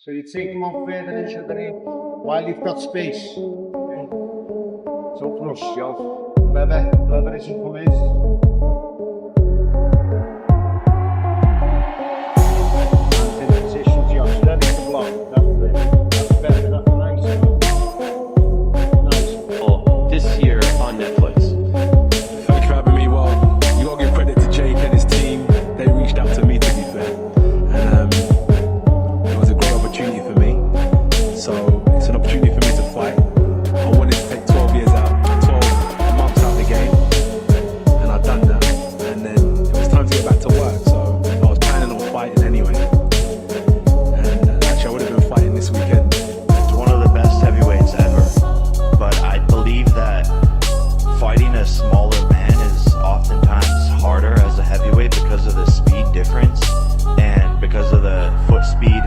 So you take them off further into the ring while you've got space. Okay. So rush, yo. Whoever isn't coming. This year on Netflix. Thanks for having me. Well, you gotta give credit to Jake and his team. They reached out to me, to be fair, and it was a great opportunity for me. So it's an opportunity for me to fight. I wanted to take 12 years out, 12 months out of the game, and I've done that. And then it was time to get back to work. So I was planning on fighting anyway. And actually, I would have been fighting this weekend. It's one of the best heavyweights ever. But I believe that fighting a smaller man is oftentimes harder as a heavyweight because of the speed difference and because of the foot speed,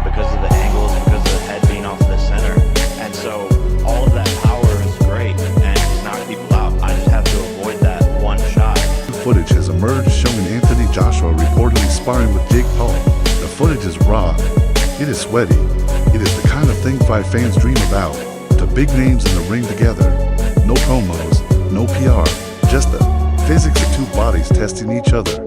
because of the angles, because of the head being off the center. And so all of that power is great and he's knocked people out. I just have to avoid that one shot. Footage has emerged showing Anthony Joshua reportedly sparring with Jake Paul. The footage is raw. It is sweaty. It is the kind of thing fight fans dream about. The big names in the ring together. No promos, no PR, just the physics of two bodies testing each other.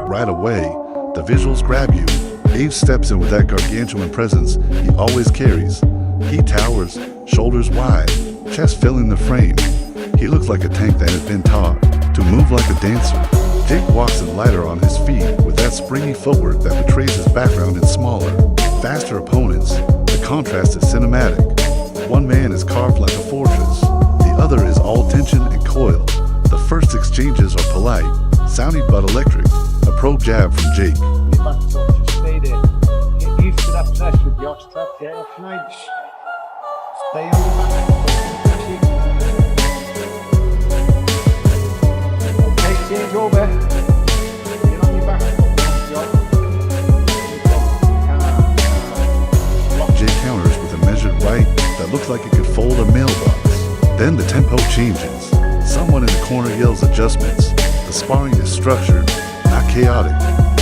Right away, the visuals grab you. Dave steps in with that gargantuan presence he always carries. He towers, shoulders wide, chest filling the frame. He looks like a tank that has been taught to move like a dancer. Jake walks in lighter on his feet with that springy footwork that betrays his background in smaller, faster opponents. The contrast is cinematic. One man is carved like a fortress. The other is all tension and coil. The first exchanges are polite, sounding but electric. A pro jab from Jake. Get back to just stay there. Get used to that press with the ox trap. Get off nights. Stay on the back. Change over. Get on your back. Jay counters with a measured right that looks like it could fold a mailbox. Then the tempo changes. Someone in the corner yells adjustments. The sparring is structured, not chaotic.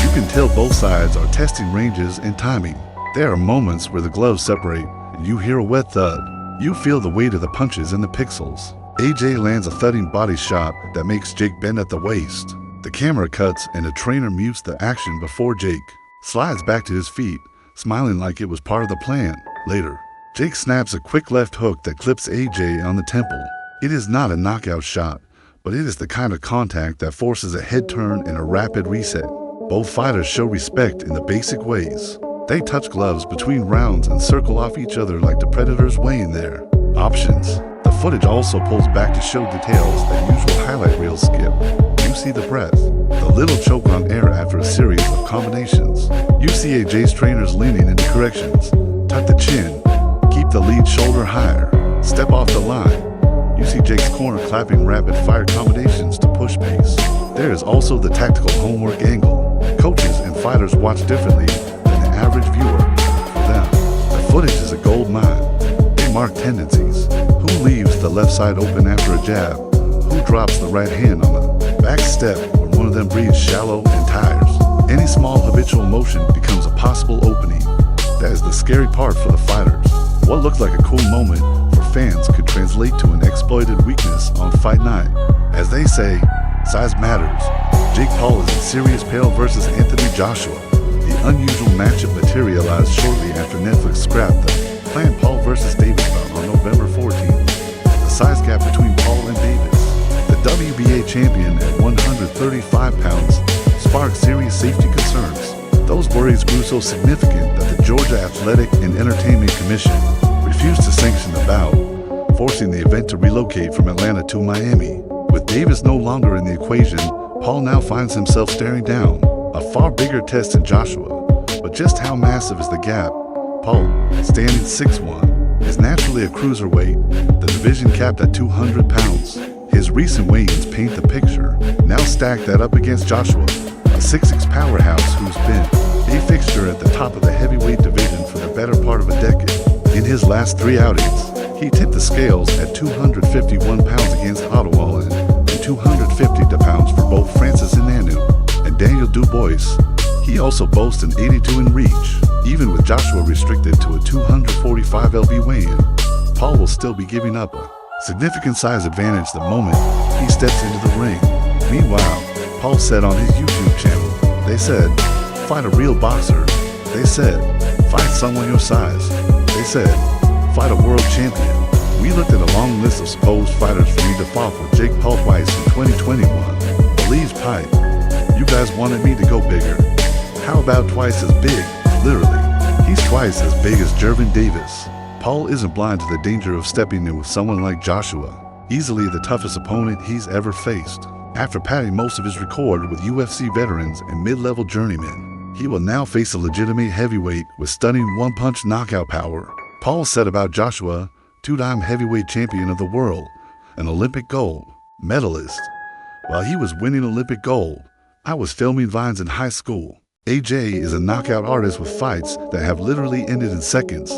You can tell both sides are testing ranges and timing. There are moments where the gloves separate and you hear a wet thud. You feel the weight of the punches in the pixels. AJ lands a thudding body shot that makes Jake bend at the waist. The camera cuts and the trainer mutes the action before Jake slides back to his feet, smiling like it was part of the plan. Later, Jake snaps a quick left hook that clips AJ on the temple. It is not a knockout shot, but it is the kind of contact that forces a head turn and a rapid reset. Both fighters show respect in the basic ways. They touch gloves between rounds and circle off each other like the predators weighing their options. The footage also pulls back to show details that usual highlight reels skip. You see the breath, the little choke on air after a series of combinations. You see AJ's trainers leaning into corrections. Tuck the chin, keep the lead shoulder higher, step off the line. You see Jake's corner clapping rapid fire combinations to push pace. There is also the tactical homework angle. Coaches and fighters watch differently than the average viewer. For them, the footage is a gold mine. They mark tendencies. Who leaves the left side open after a jab? Who drops the right hand on the back step when one of them breathes shallow and tires? Any small habitual motion becomes a possible opening. That is the scary part for the fighters. What looked like a cool moment for fans could translate to an exploited weakness on fight night. As they say, size matters. Jake Paul is in serious peril versus Anthony Joshua. The unusual matchup materialized shortly after Netflix scrapped the planned Paul versus Davis bout on November 14th. The size gap between Paul and Davis, the WBA champion at 135 pounds, sparked serious safety concerns. Those worries grew so significant that the Georgia Athletic and Entertainment Commission refused to sanction the bout, forcing the event to relocate from Atlanta to Miami. With Davis no longer in the equation, Paul now finds himself staring down a far bigger test than Joshua. But just how massive is the gap? Paul, standing 6'1", is naturally a cruiserweight, the division capped at 200 pounds. His recent weigh-ins paint the picture. Now stack that up against Joshua, a 6'6" powerhouse who's been a fixture at the top of the heavyweight division for the better part of a decade. In his last 3 outings, He tipped the scales at 251 pounds against Ottawa and 250 pounds for both Francis Ngannou and Daniel Dubois. He also boasts an 82 in reach. Even with Joshua restricted to a 245 lb weigh-in, Paul will still be giving up a significant size advantage the moment he steps into the ring. Meanwhile, Paul said on his YouTube channel, they said, fight a real boxer. They said, fight someone your size. They said, fight a world champion. We looked at a long list of supposed fighters for me to fight for Jake Paul twice in 2021. Believes pipe. You guys wanted me to go bigger. How about twice as big? Literally. He's twice as big as Gervin Davis. Paul isn't blind to the danger of stepping in with someone like Joshua, easily the toughest opponent he's ever faced. After padding most of his record with UFC veterans and mid-level journeymen, he will now face a legitimate heavyweight with stunning one-punch knockout power. Paul said about Joshua, two-time heavyweight champion of the world, an Olympic gold medalist. While he was winning Olympic gold, I was filming vines in high school. AJ is a knockout artist with fights that have literally ended in seconds.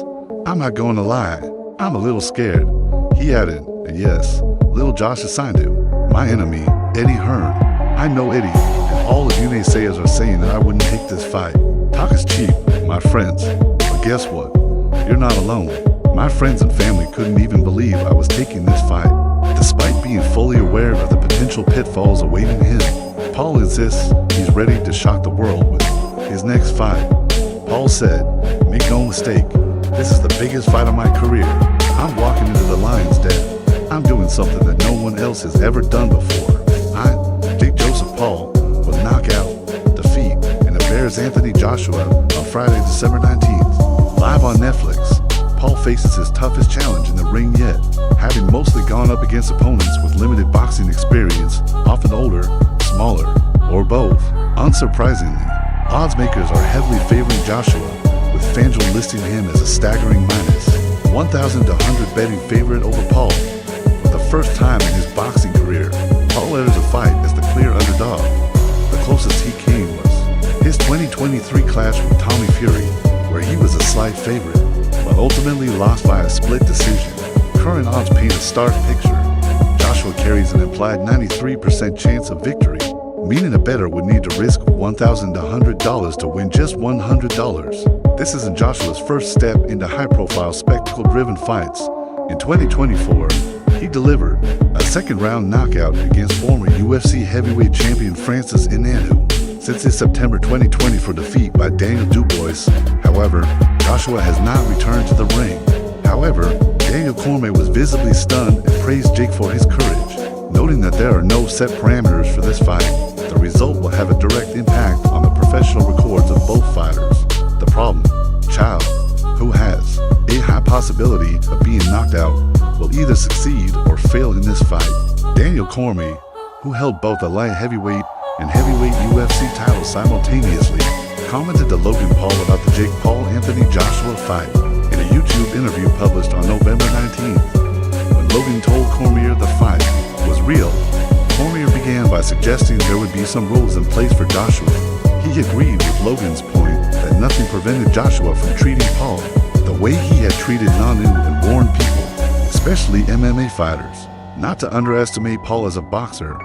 I'm not going to lie, I'm a little scared. He added, and yes, little Josh Asindu, my enemy, Eddie Hearn. I know Eddie, and all of you naysayers are saying that I wouldn't take this fight. Talk is cheap, my friends. But guess what? You're not alone. My friends and family couldn't even believe I was taking this fight. Despite being fully aware of the potential pitfalls awaiting him, Paul insists he's ready to shock the world with his next fight. Paul said, make no mistake, this is the biggest fight of my career. I'm walking into the lion's den. I'm doing something that no one else has ever done before. I, Jake Joseph Paul, will knock out, defeat, and embarrass Anthony Joshua on Friday, December 19th. Live on Netflix, Paul faces his toughest challenge in the ring yet, having mostly gone up against opponents with limited boxing experience, often older, smaller, or both. Unsurprisingly, odds makers are heavily favoring Joshua, with FanDuel listing him as a staggering minus 1,000 to 100 betting favorite over Paul. For the first time in his boxing career, Paul enters a fight as the clear underdog. The closest he came was his 2023 clash with Tommy Fury, where he was a slight favorite, but ultimately lost by a split decision. Current odds paint a stark picture. Joshua carries an implied 93% chance of victory, meaning a bettor would need to risk $1,000 to $100 to win just $100. This isn't Joshua's first step into high-profile, spectacle-driven fights. In 2024, he delivered a second-round knockout against former UFC heavyweight champion Francis Ngannou since his September 2024 defeat by Daniel Dubois. However, Joshua has not returned to the ring. However, Daniel Cormier was visibly stunned and praised Jake for his courage, noting that there are no set parameters for this fight. The result will have a direct impact on the professional records of both fighters. The problem, child, who has a high possibility of being knocked out, will either succeed or fail in this fight. Daniel Cormier, who held both the light heavyweight and heavyweight UFC titles simultaneously, commented to Logan Paul about the Jake Paul-Anthony Joshua fight in a YouTube interview published on November 19th. When Logan told Cormier the fight was real, Cormier began by suggesting there would be some rules in place for Joshua. He agreed with Logan's point that nothing prevented Joshua from treating Paul the way he had treated Ngannou and warned people, especially MMA fighters, not to underestimate Paul as a boxer.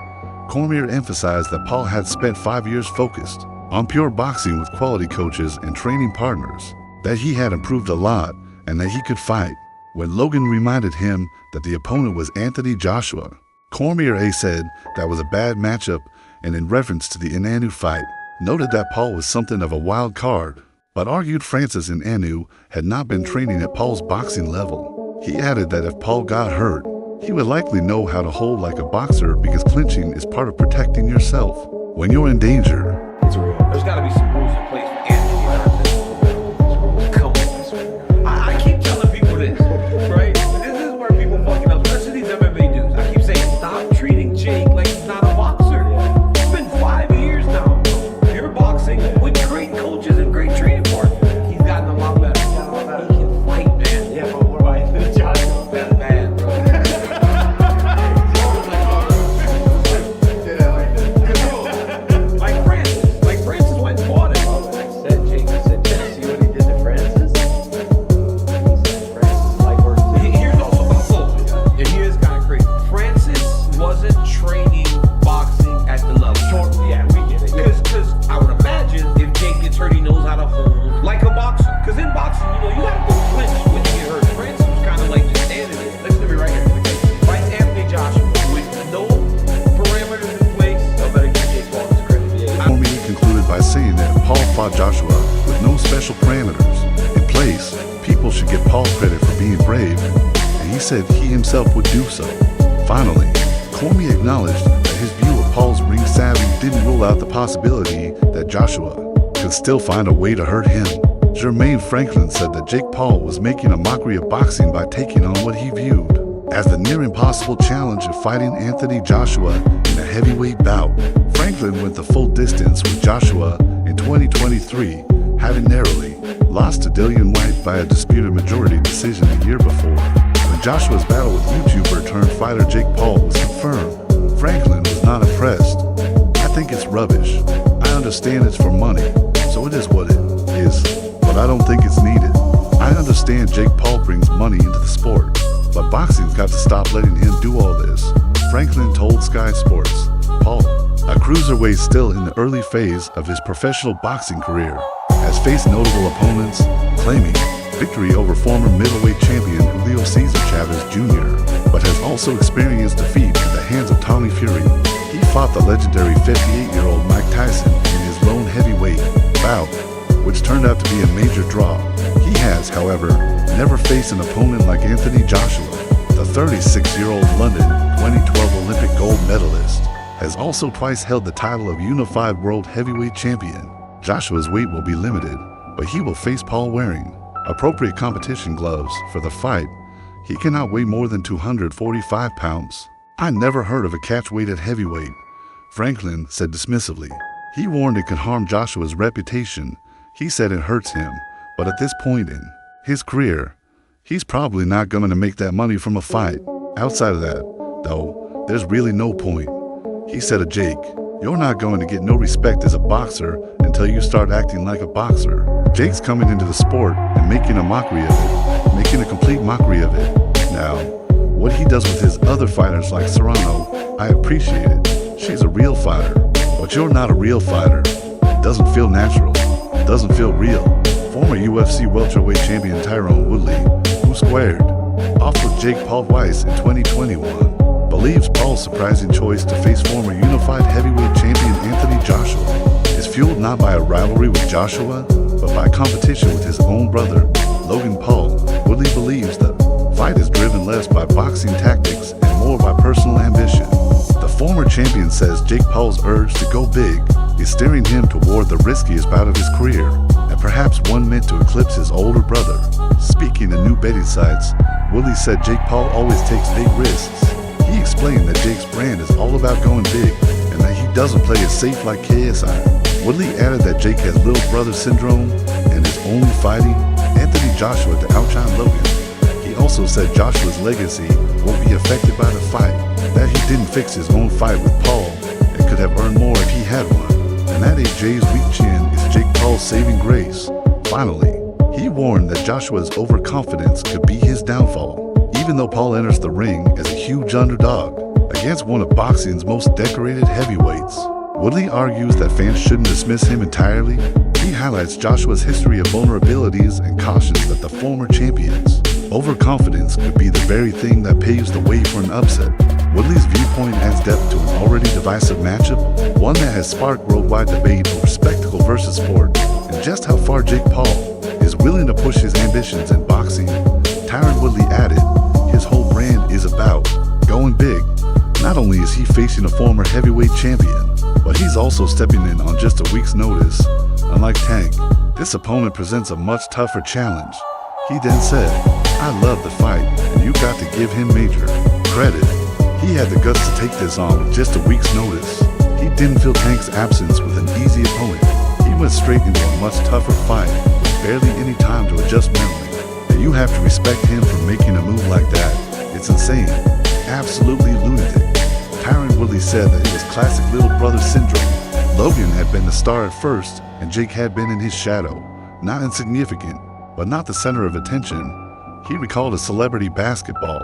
Cormier emphasized that Paul had spent 5 years focused on pure boxing with quality coaches and training partners, that he had improved a lot and that he could fight. When Logan reminded him that the opponent was Anthony Joshua, Cormier said that was a bad matchup, and in reference to the Ngannou fight, noted that Paul was something of a wild card, but argued Francis Ngannou had not been training at Paul's boxing level. He added that if Paul got hurt, he would likely know how to hold like a boxer because clinching is part of protecting yourself when you're in danger. It's real. There's got to be some rules in place for Anthony. Come on. I keep telling people this, right? This is where people fucking up, especially these MMA dudes. I keep saying, stop treating Jake like he's not a boxer. It's been 5 years now. You're boxing with great coaches and great training partners. He's gotten a lot better. He can fight, man. Yeah, but what about Anthony Joshua? That's bad, bro. Like said he himself would do so. Finally, Cormier acknowledged that his view of Paul's ring savvy didn't rule out the possibility that Joshua could still find a way to hurt him. Jermaine Franklin said that Jake Paul was making a mockery of boxing by taking on what he viewed as the near impossible challenge of fighting Anthony Joshua in a heavyweight bout. Franklin went the full distance with Joshua in 2023, having narrowly lost to Dillian White via disputed majority decision the year before. When Joshua's battle with YouTuber turned fighter Jake Paul was confirmed, Franklin was not impressed. "I think it's rubbish. I understand it's for money, so it is what it is, but I don't think it's needed. I understand Jake Paul brings money into the sport, but boxing's got to stop letting him do all this," Franklin told Sky Sports. Paul, a cruiserweight still in the early phase of his professional boxing career, has faced notable opponents, claiming victory over former middleweight champion Julio Cesar Chavez Jr., but has also experienced defeat at the hands of Tommy Fury. He fought the legendary 58-year-old Mike Tyson in his lone heavyweight bout, which turned out to be a major draw. He has, however, never faced an opponent like Anthony Joshua. The 36-year-old London 2012 Olympic gold medalist has also twice held the title of Unified World Heavyweight Champion. Joshua's weight will be limited, but he will face Paul wearing appropriate competition gloves for the fight. He cannot weigh more than 245 pounds. "I never heard of a catch weight at heavyweight," Franklin said dismissively. He warned it could harm Joshua's reputation. He said it hurts him, but at this point in his career, he's probably not going to make that money from a fight. Outside of that, though, there's really no point. He said of Jake, "You're not going to get no respect as a boxer until you start acting like a boxer." Jake's coming into the sport and making a mockery of it, making a complete mockery of it. Now, what he does with his other fighters like Serrano, I appreciate it. She's a real fighter, but you're not a real fighter. It doesn't feel natural. It doesn't feel real. Former UFC welterweight champion Tyrone Woodley, who squared off with Jake Paul Weiss in 2021, believes Paul's surprising choice to face former unified heavyweight champion Anthony Joshua is fueled not by a rivalry with Joshua, but by competition with his own brother, Logan Paul. Woodley believes the fight is driven less by boxing tactics and more by personal ambition. The former champion says Jake Paul's urge to go big is steering him toward the riskiest bout of his career, and perhaps one meant to eclipse his older brother. Speaking to new betting sites, Woodley said Jake Paul always takes big risks. He explained that Jake's brand is all about going big and that he doesn't play it safe like KSI. Woodley added that Jake has little brother syndrome and is only fighting Anthony Joshua to outshine Logan. He also said Joshua's legacy won't be affected by the fight, that he didn't fix his own fight with Paul and could have earned more if he had one, and that AJ's weak chin is Jake Paul's saving grace. Finally, he warned that Joshua's overconfidence could be his downfall. Even though Paul enters the ring as a huge underdog against one of boxing's most decorated heavyweights, Woodley argues that fans shouldn't dismiss him entirely. He highlights Joshua's history of vulnerabilities and cautions that the former champion's overconfidence could be the very thing that paves the way for an upset. Woodley's viewpoint adds depth to an already divisive matchup, one that has sparked worldwide debate over spectacle versus sport, and just how far Jake Paul is willing to push his ambitions in boxing. Tyron Woodley added, his whole brand is about going big. Not only is he facing a former heavyweight champion, but he's also stepping in on just a week's notice. Unlike Tank, this opponent presents a much tougher challenge. He then said, "I love the fight, and you got to give him major credit. He had the guts to take this on with just a week's notice. He didn't feel Tank's absence with an easy opponent. He went straight into a much tougher fight with barely any time to adjust mentally. And you have to respect him for making a move like that. It's insane. Absolutely lunatic." Tyron Woodley said that it was classic little brother syndrome. Logan had been the star at first, and Jake had been in his shadow. Not insignificant, but not the center of attention. He recalled a celebrity basketball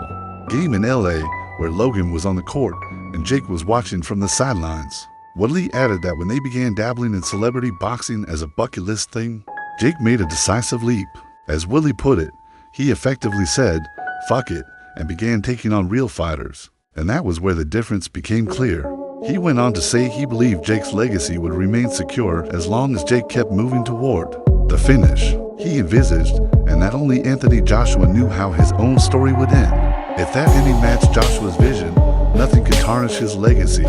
game in LA where Logan was on the court and Jake was watching from the sidelines. Woodley added that when they began dabbling in celebrity boxing as a bucket list thing, Jake made a decisive leap. As Woodley put it, he effectively said, "Fuck it," and began taking on real fighters. And that was where the difference became clear. He went on to say he believed Jake's legacy would remain secure as long as Jake kept moving toward the finish he envisaged, and that only Anthony Joshua knew how his own story would end. If that ending matched Joshua's vision, nothing could tarnish his legacy.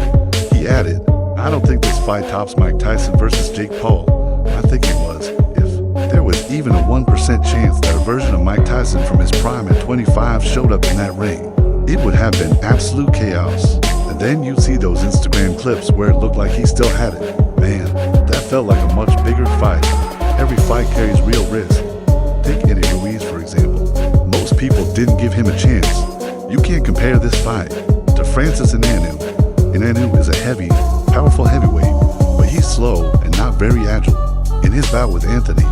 He added, I don't think this fight tops Mike Tyson versus Jake Paul. My thinking was, if there was even a 1% chance that a version of Mike Tyson from his prime at 25 showed up in that ring, it would have been absolute chaos. And then you'd see those Instagram clips where it looked like he still had it. Man, that felt like a much bigger fight. Every fight carries real risk. Take Eddie Ruiz, for example. Most people didn't give him a chance. You can't compare this fight to Francis Ngannou. Ngannou is a heavy, powerful heavyweight, but he's slow and not very agile. In his bout with Anthony,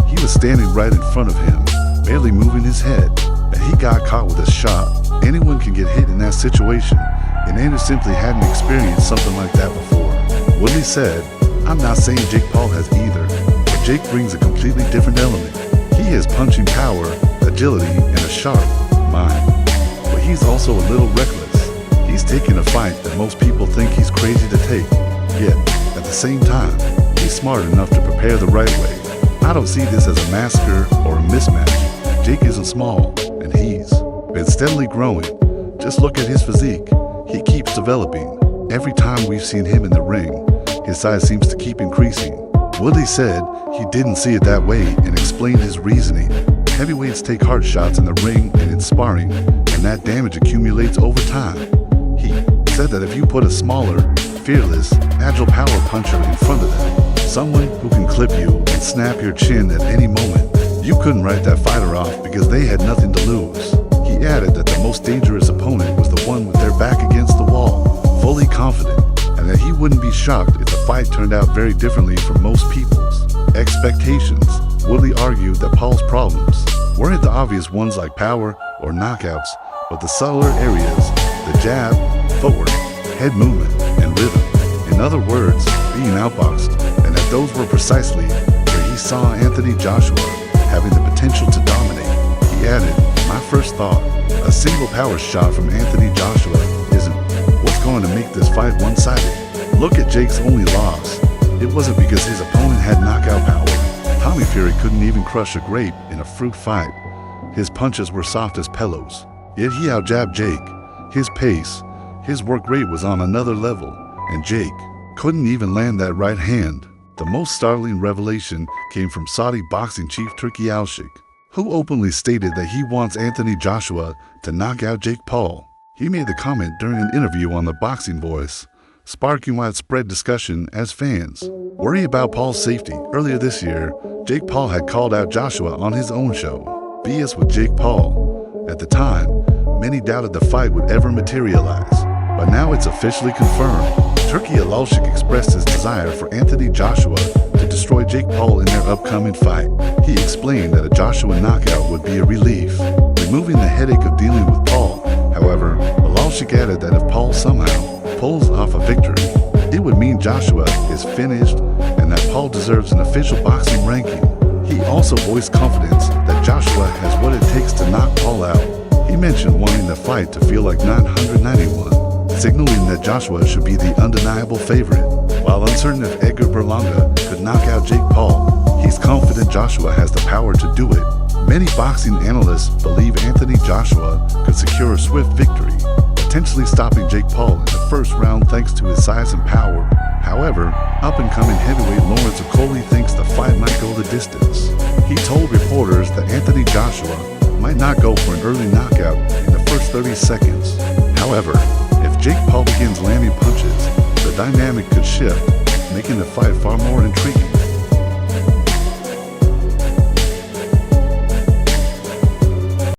he was standing right in front of him, barely moving his head, and he got caught with a shot. Anyone can get hit in that situation, and Ngannou simply hadn't experienced something like that before. Woodley said, I'm not saying Jake Paul has either, but Jake brings a completely different element. He has punching power, agility, and a sharp mind. But he's also a little reckless. He's taking a fight that most people think he's crazy to take. Yet, at the same time, he's smart enough to prepare the right way. I don't see this as a massacre or a mismatch. Jake isn't small, and he's been steadily growing. Just look at his physique. He keeps developing. Every time we've seen him in the ring, his size seems to keep increasing. Woodley said he didn't see it that way and explained his reasoning. Heavyweights take hard shots in the ring and in sparring, and that damage accumulates over time. He said that if you put a smaller, fearless, agile power puncher in front of them, someone who can clip you and snap your chin at any moment, you couldn't write that fighter off because they had nothing to lose. He added that the most dangerous opponent was the one with their back against the wall, fully confident, and that he wouldn't be shocked if the fight turned out very differently from most people's expectations. Woodley argued that Paul's problems weren't the obvious ones like power or knockouts, but the subtler areas, the jab, footwork, head movement, and rhythm. In other words, being outboxed, and that those were precisely where he saw Anthony Joshua having the potential to dominate. He added, my first thought, a single power shot from Anthony Joshua isn't what's going to make this fight one-sided. Look at Jake's only loss. It wasn't because his opponent had knockout power. Tommy Fury couldn't even crush a grape in a fruit fight. His punches were soft as pillows. Yet he out-jabbed Jake. His pace, his work rate was on another level, and Jake couldn't even land that right hand. The most startling revelation came from Saudi boxing chief Turki Al-Sheikh, who openly stated that he wants Anthony Joshua to knock out Jake Paul. He made the comment during an interview on The Boxing Voice, sparking widespread discussion as fans worry about Paul's safety. Earlier this year, Jake Paul had called out Joshua on his own show, BS with Jake Paul. At the time, many doubted the fight would ever materialize, but now it's officially confirmed. Turki Al-Sheikh expressed his desire for Anthony Joshua to destroy Jake Paul in their upcoming fight. He explained that a Joshua knockout would be a relief, removing the headache of dealing with Paul. However, Al-Sheikh added that if Paul somehow pulls off a victory, it would mean Joshua is finished and that Paul deserves an official boxing ranking. He also voiced confidence that Joshua has what it takes to knock Paul out. He mentioned wanting the fight to feel like 991, signaling that Joshua should be the undeniable favorite. While uncertain if Edgar Berlanga could knock out Jake Paul, he's confident Joshua has the power to do it. Many boxing analysts believe Anthony Joshua could secure a swift victory, potentially stopping Jake Paul in the first round thanks to his size and power. However, up-and-coming heavyweight Lawrence Okolie thinks the fight might go the distance. He told reporters that Anthony Joshua might not go for an early knockout in the first 30 seconds. However, if Jake Paul begins landing punches, the dynamic could shift, making the fight far more intriguing.